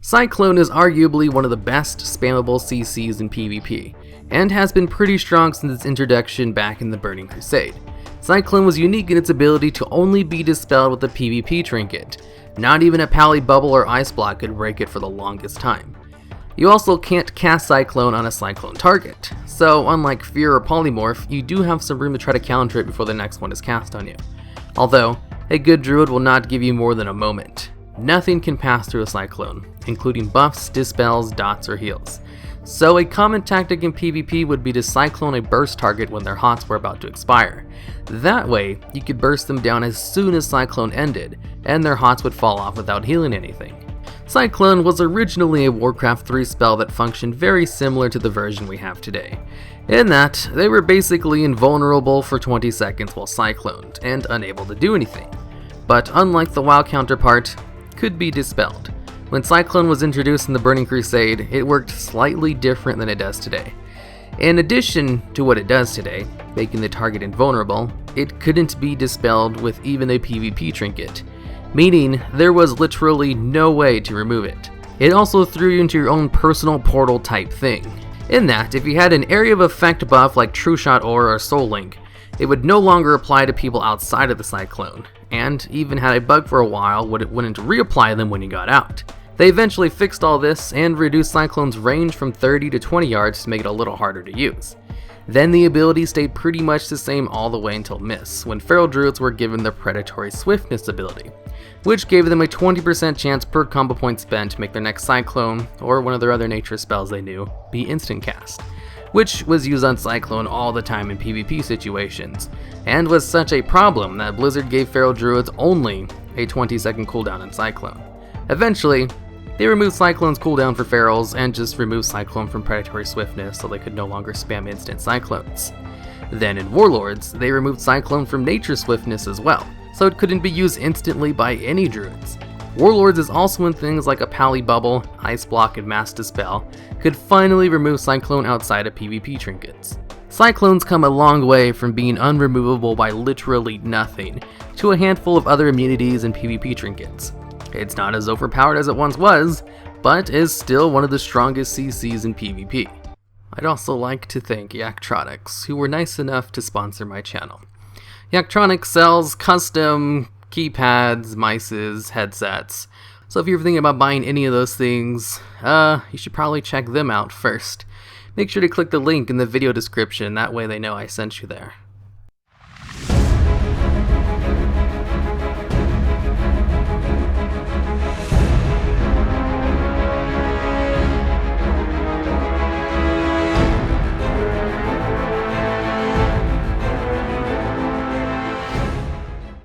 Cyclone is arguably one of the best spammable CCs in PvP, and has been pretty strong since its introduction back in the Burning Crusade. Cyclone was unique in its ability to only be dispelled with a PvP trinket. Not even a pally bubble or iceblock could break it for the longest time. You also can't cast Cyclone on a Cyclone target, so unlike Fear or Polymorph, you do have some room to try to counter it before the next one is cast on you. Although, a good Druid will not give you more than a moment. Nothing can pass through a Cyclone, including buffs, dispels, dots, or heals. So a common tactic in PvP would be to Cyclone a burst target when their hots were about to expire. That way, you could burst them down as soon as Cyclone ended, and their hots would fall off without healing anything. Cyclone was originally a Warcraft 3 spell that functioned very similar to the version we have today, in that they were basically invulnerable for 20 seconds while cycloned, and unable to do anything. But unlike the WoW counterpart, could be dispelled. When Cyclone was introduced in the Burning Crusade, it worked slightly different than it does today. In addition to what it does today, making the target invulnerable, it couldn't be dispelled with even a PvP trinket, meaning there was literally no way to remove it. It also threw you into your own personal portal type thing, in that if you had an area of effect buff like True Shot Aura or Soul Link, it would no longer apply to people outside of the Cyclone, and even had a bug for a while, it wouldn't reapply them when you got out. They eventually fixed all this and reduced Cyclone's range from 30 to 20 yards to make it a little harder to use. Then the ability stayed pretty much the same all the way until Miss, when Feral Druids were given the Predatory Swiftness ability, which gave them a 20% chance per combo point spent to make their next Cyclone, or one of their other nature spells they knew, be instant cast, which was used on Cyclone all the time in PvP situations, and was such a problem that Blizzard gave Feral Druids only a 20-second cooldown on Cyclone. Eventually, they removed Cyclone's cooldown for Ferals and just removed Cyclone from Predatory Swiftness so they could no longer spam instant Cyclones. Then in Warlords, they removed Cyclone from Nature Swiftness as well, so it couldn't be used instantly by any Druids. Warlords is also when things like a Pally Bubble, Ice Block, and Mass Dispel could finally remove Cyclone outside of PvP trinkets. Cyclones come a long way from being unremovable by literally nothing, to a handful of other immunities and PvP trinkets. It's not as overpowered as it once was, but is still one of the strongest CCs in PvP. I'd also like to thank Yaktronics, who were nice enough to sponsor my channel. Yaktronics sells custom keypads, mices, headsets, so if you're thinking about buying any of those things, you should probably check them out first. Make sure to click the link in the video description, that way they know I sent you there.